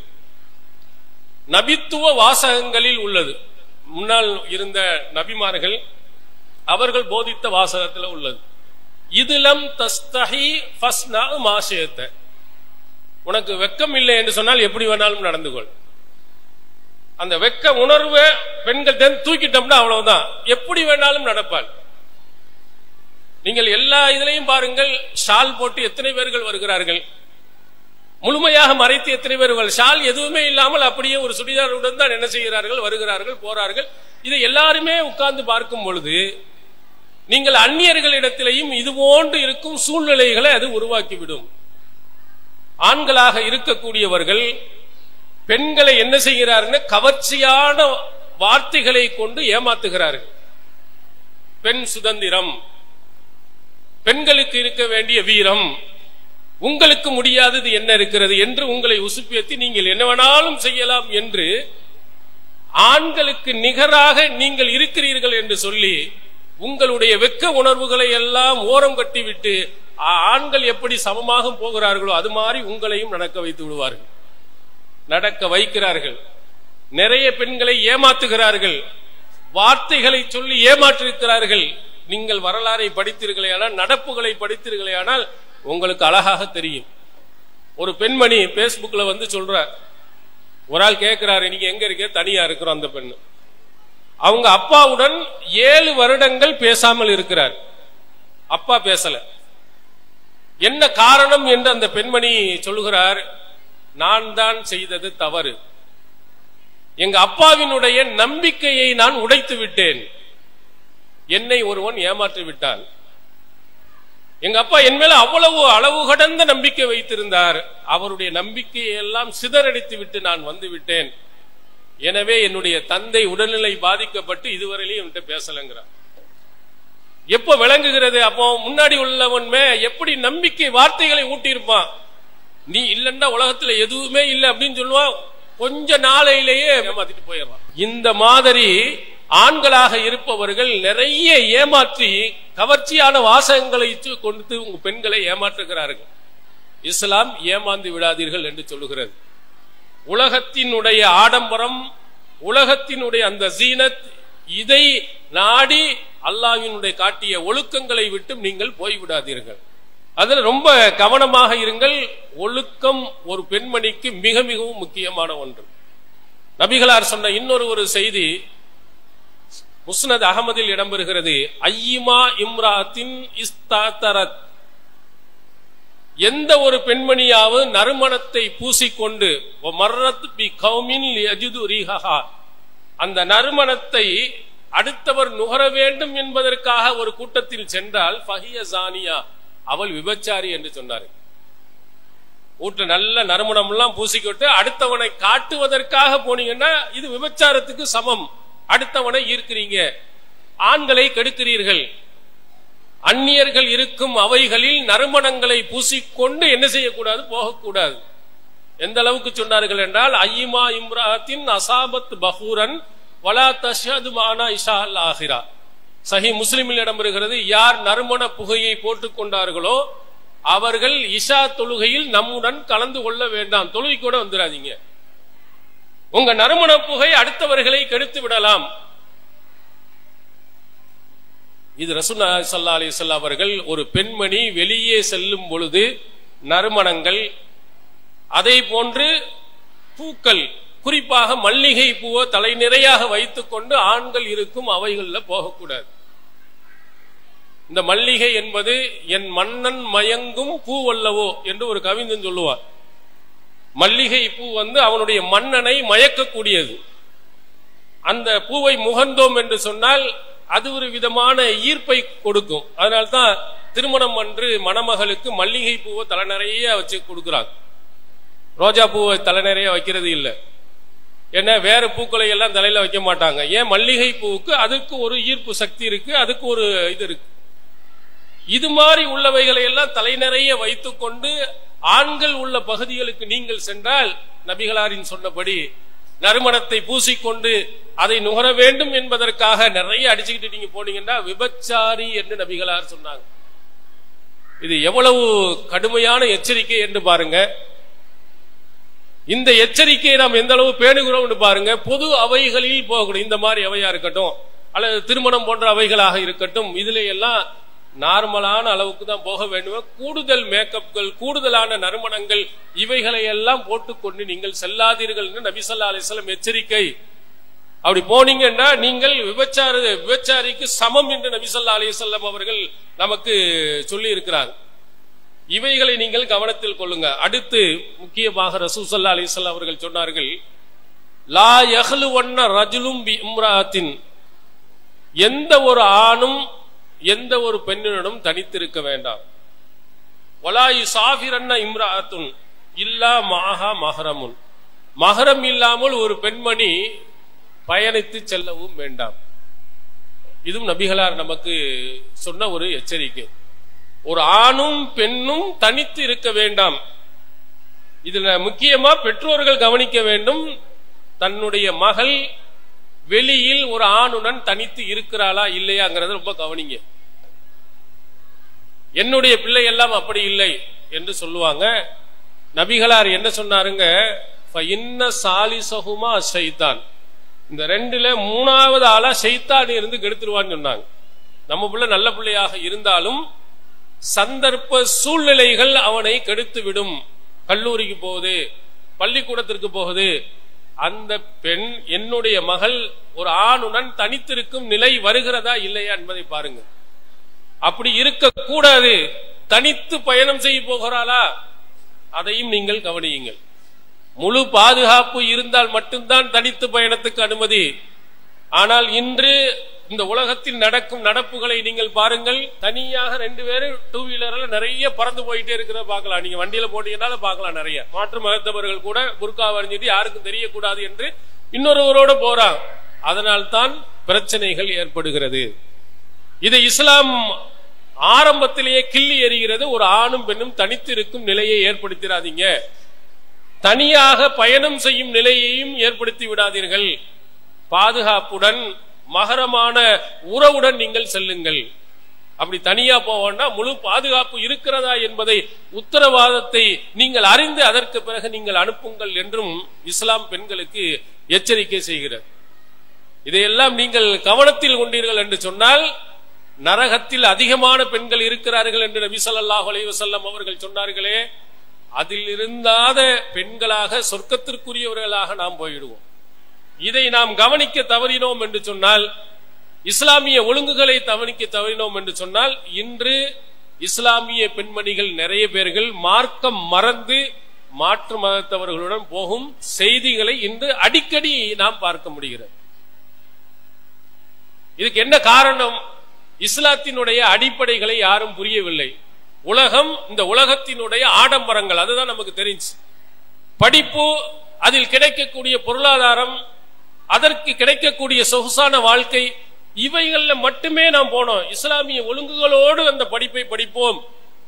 நபித்துவ வாசகங்களில் உள்ளது. முன்னால் இருந்த நபிமார்கள் அவர்கள் போதித்த வாசகத்தில் உள்ளது. இதுலம் தஸ்தஹி ஃபஸ்னா மாஷியத, உனக்கு வெக்கம் இல்லை என்று சொன்னால் எப்படி வேணாலும் நடந்து கொள். அந்த வெக்க உணர்வை பெண்கள் தூக்கிட்டோம்னா அவ்வளவுதான், எப்படி வேணாலும் நடப்பாள். நீங்கள் எல்லா இதுலையும் பாருங்கள், ஷால் போட்டு எத்தனை பேர்கள் வருகிறார்கள், முழுமையாக மறைத்து எத்தனை பேர்கள், ஷால் எதுவுமே இல்லாமல் அப்படியே ஒரு சுடிதாருடன் தான் என்ன செய்கிறார்கள், வருகிறார்கள் போறார்கள். இதை எல்லாருமே உட்கார்ந்து பார்க்கும் பொழுது நீங்கள் அந்நியர்களிடத்திலையும் இது போன்று இருக்கும் சூழ்நிலைகளை அது உருவாக்கிவிடும். ஆண்களாக இருக்கக்கூடியவர்கள் பெண்களை என்ன செய்கிறார்கள், கவர்ச்சியான வார்த்தைகளை கொண்டு ஏமாத்துகிறார்கள். பெண் சுதந்திரம், பெண்களுக்கு இருக்க வேண்டிய வீரம், உங்களுக்கு முடியாதது என்ன இருக்கிறது என்று உங்களை உசுப்பேத்தி நீங்கள் என்ன வேணாலும் செய்யலாம் என்று, ஆண்களுக்கு நிகராக நீங்கள் இருக்கிறீர்கள் என்று சொல்லி உங்களுடைய வெக்க உணர்வுகளை எல்லாம் ஓரம் கட்டிவிட்டு ஆண்கள் எப்படி சமமாக போகிறார்களோ அது மாதிரி உங்களையும் நடக்க வைத்து விடுவார்கள், நடக்க வைக்கிறார்கள். நிறைய பெண்களை ஏமாத்துகிறார்கள், வார்த்தைகளை சொல்லி ஏமாற்றிருக்கிறார்கள். நீங்கள் வரலாறை படித்தீர்களே ஆனால், நடப்புகளை படித்தீர்களே ஆனால், உங்களுக்கு அழகாக தெரியும். ஒரு பெண்மணி பேஸ்புக்ல வந்து சொல்ற, ஒரு ஆள் கேட்கிறாரு, நீங்க எங்க இருக்க? தனியா இருக்கிறோம். அந்த பெண்ணு அவங்க அப்பாவுடன் 7 வருடங்கள் பேசாமல் இருக்கிறார். அப்பா பேசல. என்ன காரணம் என்று அந்த பெண்மணி சொல்லுகிறார், நான் தான் செய்தது தவறு. எங்க அப்பாவினுடைய நம்பிக்கையை நான் உடைத்து விட்டேன். என்னை ஒருவன் ஏமாற்றி விட்டான். எங்க அப்பா என் மேல அவ்வளவு அளவு கடந்த நம்பிக்கை வைத்திருந்தார். அவருடைய நம்பிக்கையை எல்லாம் சிதறடித்து விட்டு நான் வந்து விட்டேன். எனவே என்னுடைய தந்தை உடல்நிலை பாதிக்கப்பட்டு இதுவரையிலும் என்கிட்ட பேசலங்கிறார். எப்ப விளங்குகிறது? அப்போ முன்னாடி உள்ளவன்மே எப்படி நம்பிக்கை வார்த்தைகளை ஊட்டியிருப்பான். நீ இல்லன்னா உலகத்துல எதுவுமே இல்லை அப்படின்னு சொல்லுவான். கொஞ்ச நாளையிலேயே ஏமாத்திட்டு போயிடறான். இந்த மாதிரி ஆண்களாக இருப்பவர்கள் நிறைய ஏமாற்றி கவர்ச்சியான வாசகங்களை கொண்டு உங்க பெண்களை ஏமாற்றுகிறார்கள். இஸ்லாம் ஏமாந்து விடாதீர்கள் என்று சொல்லுகிறது. உலகத்தினுடைய ஆடம்பரம், உலகத்தினுடைய அந்த ஜீனத், இதை நாடி அல்லாஹ்வினுடைய காட்டிய ஒழுக்கங்களை விட்டு நீங்கள் போய்விடாதீர்கள். அதில் ரொம்ப கவனமாக இருங்கள். ஒழுக்கம் ஒரு பெண்மணிக்கு மிக மிகவும் முக்கியமான ஒன்று. நபிகளார் சொன்ன இன்னொரு செய்தி முஸ்னத் அகமதில் இடம்பெறுகிறது. ஐயிமா இம்ராத்தின் இஸ்தாதரத், எந்த ஒரு பெண்மணியாவது நறுமணத்தை பூசிக்கொண்டு அந்த நறுமணத்தை அடுத்தவர் நுகர வேண்டும் என்பதற்காக ஒரு கூட்டத்தில் சென்றால் ஃபஹிய ஜானியா, அவள் விபச்சாரி என்று சொன்னார். வீட்டு நல்ல நறுமணம் எல்லாம் பூசிக்கிட்டு அடுத்தவனை காட்டுவதற்காக போனீங்கன்னா இது விபச்சாரத்துக்கு சமம். அடுத்தவனை ஈர்க்கிறீங்க, ஆண்களை கெடுக்கிறீர்கள். அந்நியர்கள் இருக்கும் அவைகளில் நறுமணங்களை பூசிக்கொண்டு என்ன செய்யக்கூடாது? போகக்கூடாது. எந்த அளவுக்கு சொன்னார்கள் என்றால், ஐயிமா இம்ராத்தின் அசாபத் பஹூரன் வலா தஷ்ஹது மானா இஷா அல் ஆஹிரா. சஹீஹ் முஸ்லிமில் இடம்பெறுகிறது, யார் நறுமண புகையை போட்டுக் கொண்டார்களோ அவர்கள் இஷா தொழுகையில் நம்முடன் கலந்து கொள்ள வேண்டாம். தொழுகை கூட வந்துடாதீங்க. உங்க நறுமண புகை அடுத்தவர்களை கெடுத்து விடலாம். இது ரசூலுல்லாஹி ஸல்லல்லாஹு அலைஹி வஸல்லம் அவர்கள் ஒரு பெண்மணி வெளியே செல்லும் பொழுது நறுமணங்கள், அதை போன்று பூக்கள், குறிப்பாக மல்லிகை பூவை தலை நிறையாக வைத்துக் கொண்டு ஆண்கள் இருக்கும் அவைகளில் போகக்கூடாது. இந்த மல்லிகை என்பது என் மன்னன் மயங்கும் பூவல்லவோ என்று ஒரு கவிஞன் சொல்லுவார். மல்லிகை பூ அவனுடைய மன்னனை மயக்கக்கூடியது. அந்த பூவை முகந்தோம் என்று சொன்னால் அது ஒரு விதமான ஈர்ப்பை கொடுக்கும். அதனால்தான் திருமணம் அன்று மணமகளுக்கு மல்லிகை பூவை தலை நிறைய வச்சு கொடுக்கிறாங்க. ரோஜா பூவை தலை நிறைய வைக்கிறது இல்லை. ஏன்னா வேற பூக்களை எல்லாம் தலையில வைக்க மாட்டாங்க. ஏன்? மல்லிகை பூவுக்கு அதுக்கு ஒரு ஈர்ப்பு சக்தி இருக்கு, அதுக்கு ஒரு இது இருக்கு. இது மாதிரி உள்ளவைகளை எல்லாம் தலை நிறைய வைத்துக் கொண்டு ஆண்கள் உள்ள பகுதிகளுக்கு நீங்கள் சென்றால் நபிகளாரின் சொன்னபடி நறுமணத்தை பூசிக்கொண்டு அதை நுகர வேண்டும் என்பதற்காக நிறைய அடிச்சுக்கிட்டு நீங்க போனீங்கன்னா விபச்சாரி என்று நபிகளார் சொன்னாங்க. இது எவ்வளவு கடுமையான எச்சரிக்கை என்று பாருங்க. இந்த எச்சரிக்கையை நாம் எந்த அளவு பேணுகிறோம் பாருங்க. பொது அவைகளில் போகணும். இந்த மாதிரி அவையா இருக்கட்டும் அல்லது திருமணம் போன்ற அவைகளாக இருக்கட்டும், இதுல எல்லாம் நார்மலான அளவுக்கு தான் போக வேண்டும். கூடுதல் மேக்கப்கள், கூடுதலான நறுமணங்கள், இவைகளை எல்லாம் போட்டுக்கொண்டு நீங்கள் செல்லாதீர்கள் என்று நபி ஸல்லல்லாஹு அலைஹி வஸல்லம் எச்சரிக்கை. அப்படி போனீங்கன்னா நீங்கள் விபச்சாரிக்கு சமம் என்று நபி ஸல்லல்லாஹு அலைஹி வஸல்லம் அவர்கள் நமக்கு சொல்லி இருக்கிறார். இவைகளை நீங்கள் கவனத்தில் கொள்ளுங்க. அடுத்து முக்கியமாக ரசூல் ஸல்லல்லாஹு அலைஹி வஸல்லம் அவர்கள் சொன்னார்கள், லா யஹ்லுவன்ன ரஜுலும் பி இம்ராத்தின், எந்த ஒரு ஆணும் எந்த ஒரு பெண்ணினும் தனித்திருக்க வேண்டாம். வலா யுசாஃபிரன்ன இம்ராத்துன் இல்லா மாஹா மஹரமுன், மஹரம் இல்லாமல் ஒரு பெண்மணி பயணித்து செல்லவும் வேண்டாம். இதுவும் நபிகளார் நமக்கு சொன்ன ஒரு எச்சரிக்கை. ஒரு ஆணும் பெண்ணும் தனித்து இருக்க வேண்டாம். இதுல முக்கியமா பெற்றோர்கள் கவனிக்க வேண்டும். தன்னுடைய மகள் வெளியில் ஒரு ஆணுடன் தனித்து இருக்கிறாளா இல்லையாங்கிறத ரொம்ப கவனிங்க. என்னுடைய பிள்ளை எல்லாம் அப்படி இல்லை என்று சொல்லுவாங்க. நபிகளார் என்ன சொன்னாருங்க, சாலிசஹுமா ஷைத்தான், இந்த ரெண்டுல மூணாவது ஆளா ஷைத்தான் இருந்து கெடுத்துருவான்னு சொன்னாங்க. நம்ம பிள்ளை நல்ல பிள்ளையாக இருந்தாலும் சந்தர்ப்ப சூழ்நிலைகள் அவனை கெடுத்து விடும். கல்லூரிக்கு போகுது, பள்ளிக்கூடத்திற்கு போகுது, அந்த பெண் என்னுடைய மகள் ஒரு ஆணுடன் தனித்திருக்கும் நிலை வருகிறதா இல்லையா என்பதை பாருங்க. அப்படி இருக்க கூடாது. தனித்து பயணம் செய்ய போகிறாளா, அதையும் நீங்கள் கவனியுங்கள். முழு பாதுகாப்பு இருந்தால் மட்டும்தான் தனித்து பயணத்துக்கு அனுமதி. ஆனால் இன்று இந்த உலகத்தில் நடக்கும் நடப்புகளை நீங்கள் பாருங்கள். தனியாக 2 பேரும் 2 வீலர்ல நிறைய பறந்து போயிட்டே இருக்கிறத பார்க்கலாம். நீங்க வண்டியில போட்டீங்கன்னால பார்க்கலாம். நிறைய மாற்று மதத்தவர்கள் கூட புர்கா வரைஞ்சிட்டு யாருக்கும் தெரியக்கூடாது என்று இன்னொருவரோட போறாங்க. அதனால் தான் பிரச்சனைகள் ஏற்படுகிறது. இதை இஸ்லாம் ஆரம்பத்திலேயே கிள்ளி எறிகிறது. ஒரு ஆணும் பெண்ணும் தனித்து இருக்கும் நிலையை ஏற்படுத்திடாதீங்க. தனியாக பயணம் செய்யும் நிலையையும் ஏற்படுத்தி விடாதீர்கள். பாதுகாப்புடன் மகரமான உறவுடன் நீங்கள் செல்லுங்கள். அப்படி தனியா போவோம்னா முழு பாதுகாப்பு இருக்கிறதா என்பதை உத்தரவாதத்தை நீங்கள் அறிந்து அதற்கு பிறகு நீங்கள் அனுப்புங்கள் என்றும் இஸ்லாம் பெண்களுக்கு எச்சரிக்கை செய்கிறது. இதையெல்லாம் நீங்கள் கவனத்தில் கொண்டீர்கள் என்று சொன்னால் நரகத்தில் அதிகமான பெண்கள் இருக்கிறார்கள் என்று நபி ஸல்லல்லாஹு அலைஹி வஸல்லம் அவர்கள் சொன்னார்களே, அதில் இருந்தாத பெண்களாக சொர்க்கத்திற்குரியவர்களாக நாம் போயிடுவோம். இதை நாம் கவனிக்க தவறினோம் என்று சொன்னால், இஸ்லாமிய ஒழுங்குகளை கவனிக்க தவறினோம் என்று சொன்னால், இன்று இஸ்லாமிய பெண்மணிகள் நிறைய பேர்கள் மார்க்கம் மறந்து மாற்று மதத்தவர்களுடன் போகும் செய்திகளை இன்று அடிக்கடி நாம் பார்க்க முடிகிறது. இதுக்கு என்ன காரணம்? இஸ்லாத்தினுடைய அடிப்படைகளை யாரும் புரியவில்லை. உலகம், இந்த உலகத்தினுடைய ஆடம்பரங்கள், அதுதான் நமக்கு தெரிஞ்சு. படிப்பு, அதில் கிடைக்கக்கூடிய பொருளாதாரம், அதற்கு கிடைக்கக்கூடிய சொகுசான வாழ்க்கை, இவைகள்ல மட்டுமே நாம் போனோம். இஸ்லாமிய ஒழுங்குகளோடு அந்த படிப்பை படிப்போம்,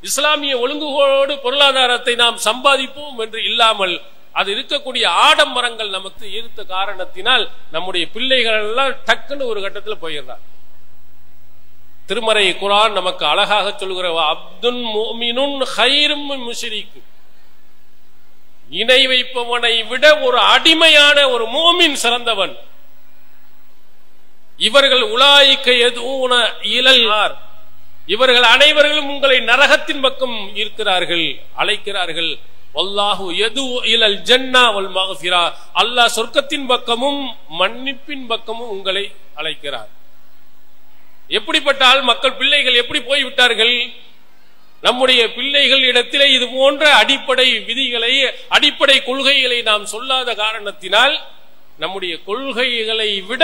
இஸ்லாமிய ஒழுங்குகளோடு பொருளாதாரத்தை நாம் சம்பாதிப்போம் என்று இல்லாமல் அது இருக்கக்கூடிய ஆடம்பரங்கள் நமக்கு ஈர்த்த காரணத்தினால் நம்முடைய பிள்ளைகள் எல்லாம் டக்குன்னு ஒரு கட்டத்தில் போயிடுறாங்க. திருமறை குர்ஆன் நமக்கு அழகாக சொல்கிற அப்துன் முஃமினுன் கைரும் மின் முஷ்ரிக், இணை வைப்பவனை விட ஒரு அடிமையான ஒரு முஃமின் சிறந்தவன். இவர்கள் உலாயிக யதுன இலல் நார், இவர்கள் அனைவர்களும் உங்களை நரகத்தின் பக்கம் ஈர்க்கிறார்கள், அழைக்கிறார்கள். வல்லாஹு யது இலல் ஜன்னா வல் மக்ஃபிரா, அல்லாஹ் சொர்க்கத்தின் பக்கமும் மன்னிப்பின் பக்கமும் உங்களை அழைக்கிறார். எப்படிப்பட்டால் மக்கள் பிள்ளைகள் எப்படி போய்விட்டார்கள்? நம்முடைய பிள்ளைகள் இடத்திலே இது போன்ற அடிப்படை விதிகளை, அடிப்படை கொள்கைகளை நாம் சொல்லாத காரணத்தினால் நம்முடைய கொள்கைகளை விட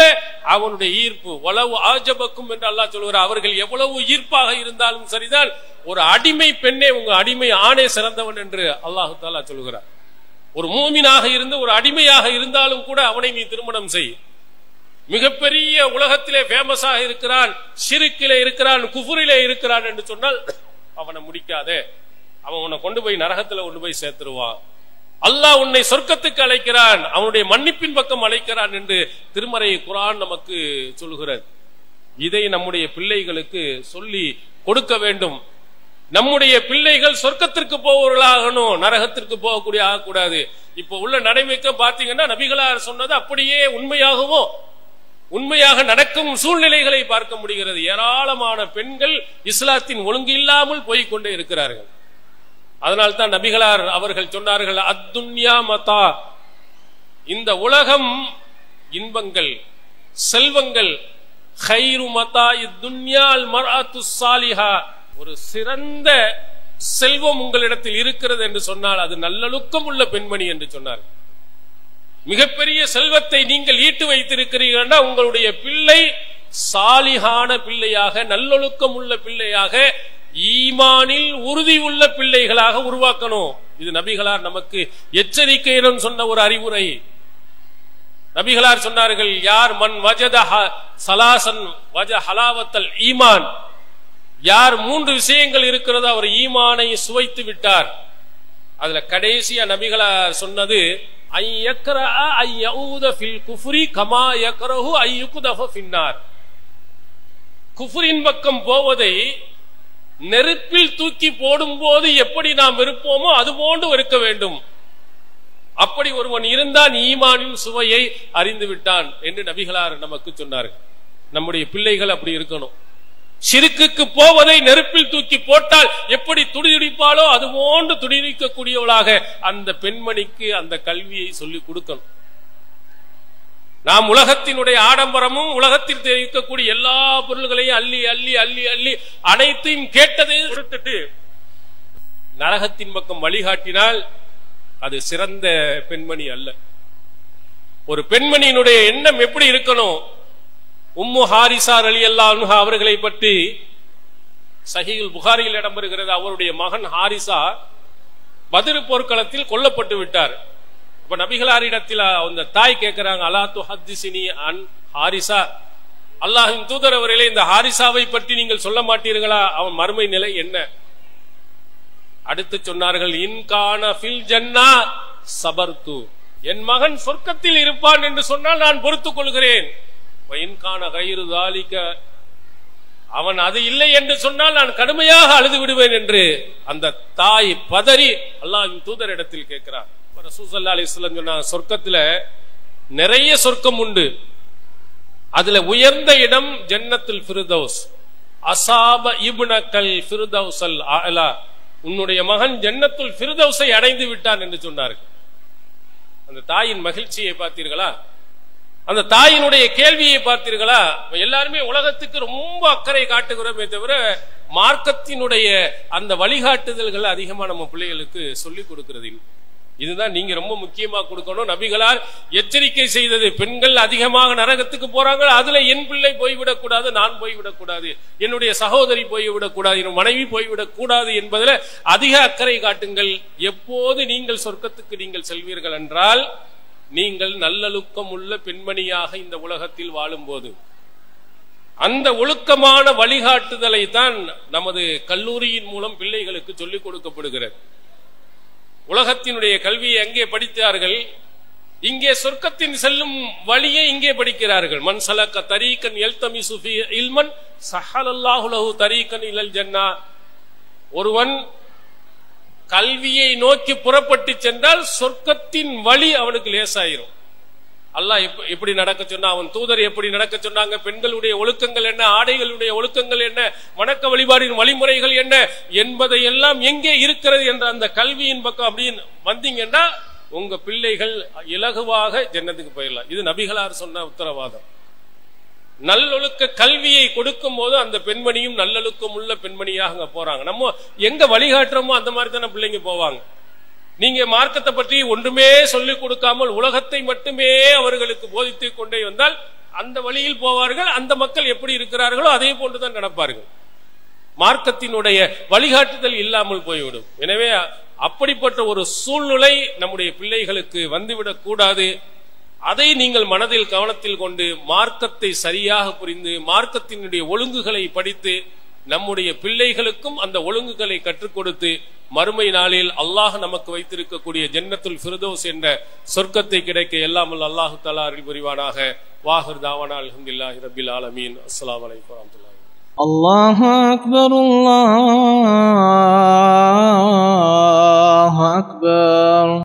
அவனுடைய ஈர்ப்பு வலவு ஆஜபக்கும் என்று அல்லாஹ் சொல்கிறார். அவர்கள் எவ்வளவு ஈர்ப்பாக இருந்தாலும் சரிதான், ஒரு அடிமை பெண்ணே உங்க அடிமை ஆணே சிறந்தவன் என்று அல்லாஹு தஆலா சொல்கிறார். ஒரு மூமினாக இருந்து ஒரு அடிமையாக இருந்தாலும் கூட அவனை நீ திருமணம் செய். மிகப்பெரிய உலகத்திலே ஃபேமஸாக இருக்கிறான், ஷிர்கிலே இருக்கிறான், குஃபுரிலே இருக்கிறான் என்று சொன்னால் அவனை முடிக்காதே, அவன் உன்னை கொண்டு போய் நரகத்துல கொண்டு போய் சேர்த்துருவான். அல்லாஹ் உன்னை சொர்க்கத்துக்கு அழைக்கிறான், அவனுடைய மன்னிப்பின் பக்கம் அழைக்கிறான் என்று திருமறை குர்ஆன் நமக்கு சொல்கிறது. இதை நம்முடைய பிள்ளைகளுக்கு சொல்லி கொடுக்க வேண்டும். நம்முடைய பிள்ளைகள் சொர்க்கத்திற்கு போவர்களாகணும், நரகத்திற்கு போகக்கூடிய ஆகக்கூடாது. இப்ப உள்ள நடைமுறைக்கு பாத்தீங்கன்னா நபிகளார் சொன்னது அப்படியே உண்மையாக நடக்கும் சூழ்நிலைகளை பார்க்க முடிகிறது. ஏராளமான பெண்கள் இஸ்லாத்தின் ஒழுங்கு இல்லாமல் போய்கொண்டே இருக்கிறார்கள். அதனால் தான் நபிகளார் அவர்கள் சொன்னார்கள், அத்துன்யா மதா, இந்த உலகம் இன்பங்கள் செல்வங்கள், கைரு மதா இத்துன்யா அல் மர்அத்து ஸாலிஹா, ஒரு சிறந்த செல்வம் உங்களிடத்தில் இருக்கிறது என்று சொன்னால் அது நல்லொழுக்கம் உள்ள பெண்மணி என்று சொன்னார். மிகப்பெரிய செல்வத்தை நீங்கள் ஈட்டு வைத்திருக்கிறீர்கள், உங்களுடைய பிள்ளை சாலிஹான பிள்ளையாக, நல்லொழுக்கம் உள்ள பிள்ளையாக, ஈமானில் உறுதி உள்ள பிள்ளைகளாக உருவாக்கணும். இது நபிகளார் நமக்கு எச்சரிக்கையுடன் சொன்ன ஒரு அறிவுரை. நபிகளார் சொன்னார்கள், யார் மன் வஜத சலாசன் வஜ ஹலாவத்தல் ஈமான், யார் 3 விஷயங்கள் இருக்கிறதோ அவர் ஈமானை சுவைத்து விட்டார். அதுல கடைசியா நபிகளார் சொன்னது, குஃப்ரின் பக்கம் போவதை நெருப்பில் தூக்கி போடும் போது எப்படி நாம் இருப்போமோ அது போன்று இருக்க வேண்டும். அப்படி ஒருவன் இருந்தான் ஈமானின் சுவையை அறிந்து விட்டான் என்று நபிகளார் நமக்கு சொன்னார்கள். நம்முடைய பிள்ளைகள் அப்படி இருக்கணும். ஷிர்க்குக்கு போவதை நெருப்பில் தூக்கி போட்டால் எப்படி துடிதுடிப்பாலோ அது போன்று துடிதுடிக்கக்கூடியவளாக அந்த பெண்மணிக்கு அந்த கல்வியை சொல்லிக் கொடுக்கணும். நாம் உலகத்தினுடைய ஆடம்பரமும் உலகத்தில் இருக்கக்கூடிய எல்லா பொருள்களையும் அள்ளி அள்ளி அள்ளி அள்ளி அனைத்தையும் கேட்டதை கொடுத்துட்டு நரகத்தின் பக்கம் வழிகாட்டினால் அது சிறந்த பெண்மணி அல்ல. ஒரு பெண்மணியினுடைய எண்ணம் எப்படி இருக்கணும்? உம்மு ஹாரிசா ரலியல்லாஹு அன்ஹா அவர்களை பற்றி சஹீஹுல் புகாரியில் இடம்பெறுகிறது. அவருடைய மகன் ஹாரிசா பத்ர் போர்க்களத்தில் கொல்லப்பட்டு விட்டார். அப்ப நபிகளாரிடத்தில் அந்த தாய் கேட்கிறாங்க, அலா துஹத்திஸினி அன் ஹாரிசா, அல்லாஹ்வின் தூதர் அவர்களே, இந்த ஹாரிசாவை பற்றி நீங்கள் சொல்ல மாட்டீர்களா? அவன் மறுமை நிலை என்ன? அடுத்து சொன்னார்கள், இன்கான ஃபில் ஜன்னா சபர்து, என் மகன் சொர்க்கத்தில் இருப்பான் என்று சொன்னால் நான் பொறுத்துக் கொள்கிறேன். இன்கான கைரு தாலிக, அவன் அது இல்லை என்று சொன்னால் நான் கடுமையாக அழுது விடுவேன் என்று அந்த தாய் பதறி அல்லாஹ்வின் தூதர் இடத்தில் கேட்கிறார். ரசூல் ஸல்லல்லாஹு அலைஹி வஸல்லம் சொன்னாங்க, சொர்க்கத்துல நிறைய சொர்க்கம் உண்டு, அதுல உயர்ந்த இடம் ஜன்னத்துல் ஃபிர்தௌஸ், அஸாப இப்னகல் ஃபிர்தௌஸல் அலா, உன்னுடைய மகன் ஜன்னத்துல் ஃபிர்தௌஸை அடைந்து விட்டான் என்று சொன்னார்கள். அந்த தாயின் மகிழ்ச்சியை பார்த்தீர்களா? அந்த தாயினுடைய கேள்வியை பார்த்தீர்களா? எல்லாருமே உலகத்துக்கு ரொம்ப அக்கறை காட்டுகிறோமே தவிர மார்க்கத்தினுடைய அந்த வழிகாட்டுதல்கள் அதிகமா நம்ம பிள்ளைகளுக்கு சொல்லிக் கொடுக்கிறது. இதுதான் நீங்க ரொம்ப முக்கியமா கொடுக்கணும். நபிகளார் எச்சரிக்கை செய்தது, பெண்கள் அதிகமாக நரகத்துக்கு போறாங்க, அதுல என் பிள்ளை போய்விடக் கூடாது, நான் போய்விடக் கூடாது, என்னுடைய சகோதரி போய்விடக் கூடாது, என் மனைவி போய்விடக் கூடாது என்பதில் அதிக அக்கறை காட்டுங்கள். எப்போது நீங்கள் சொர்க்கத்துக்கு நீங்கள் செல்வீர்கள் என்றால் நீங்கள் நல்லொழுக்கம் உள்ள பெண்மணியாக இந்த உலகத்தில் வாழும் போது. அந்த ஒழுக்கமான வழிகாட்டுதலை தான் நமது கல்லூரியின் மூலம் பிள்ளைகளுக்கு சொல்லிக் கொடுக்கப்படுகிறது. உலகத்தினுடைய கல்வியை அங்கே படித்தார்கள், இங்கே சொர்க்கத்தின் செல்லும் வழியை இங்கே படிக்கிறார்கள். மன் சலக தரீகன் யல்தமிசு ஃபீ இல்மன் ஸஹலல்லாஹு லஹு தரீகன் இலல் ஜன்னா, ஒருவன் கல்வியை நோக்கி புறப்பட்டு சென்றால் சொர்க்கத்தின் வழி அவனுக்கு லேசாயிரும். அல்லாஹ் எப்படி நடக்க சொன்னா, அவன் தூதர் எப்படி நடக்க சொன்னாங்க, பெண்களுடைய ஒழுக்கங்கள் என்ன, ஆடைகளுடைய ஒழுக்கங்கள் என்ன, வணக்க வழிபாடின் வழிமுறைகள் என்ன என்பதை எல்லாம் எங்கே இருக்கிறது என்ற அந்த கல்வியின் பக்கம் அப்படின்னு வந்தீங்கன்னா உங்க பிள்ளைகள் இலகுவாக ஜன்னத்துக்கு போயிடலாம். இது நபிகளார் சொன்ன உத்தரவாதம். நல்லொழுக்க கல்வியை கொடுக்கும் போது அந்த பெண்மணியும் நல்லொழுக்கம் உள்ள பெண்மணியாக போறாங்க. நம்ம எங்க வழிகாட்டுறோமோ அந்த மாதிரி தானே பிள்ளைங்க போவாங்க. நீங்க மார்க்கத்தை பற்றி ஒன்றுமே சொல்லிக் கொடுக்காமல் உலகத்தை மட்டுமே அவர்களுக்கு போதித்துக் கொண்டே வந்தால் அந்த வழியில் போவார்கள். அந்த மக்கள் எப்படி இருக்கிறார்களோ அதே போன்றுதான் நடப்பார்கள். மார்க்கத்தினுடைய வழிகாட்டுதல் இல்லாமல் போய்விடும். எனவே அப்படிப்பட்ட ஒரு சூழ்நிலை நம்முடைய பிள்ளைகளுக்கு வந்துவிடக் கூடாது. அதை நீங்கள் மனதில் கவனத்தில் கொண்டு மார்க்கத்தை சரியாக புரிந்து மார்க்கத்தினுடைய ஒழுங்குகளை படித்து நம்முடைய பிள்ளைகளுக்கும் அந்த ஒழுங்குகளை கற்றுக் கொடுத்து மறுமை நாளில் அல்லாஹ் நமக்கு வைத்திருக்கக்கூடிய ஜன்னத்துல் ஃபிர்தௌஸ் என்ற சொர்க்கத்தை கிடைக்க எல்லாம் அல்லாஹு தஆலா அருள் புரிவானாக. வாஹிர் தாவானா அல்ஹம்துலில்லாஹி ரப்பில் ஆலமீன். அஸ்ஸலாமு அலைக்கும் வரஹ்மத்துல்லாஹி. அல்லாஹு அக்பர், அல்லாஹு அக்பர்.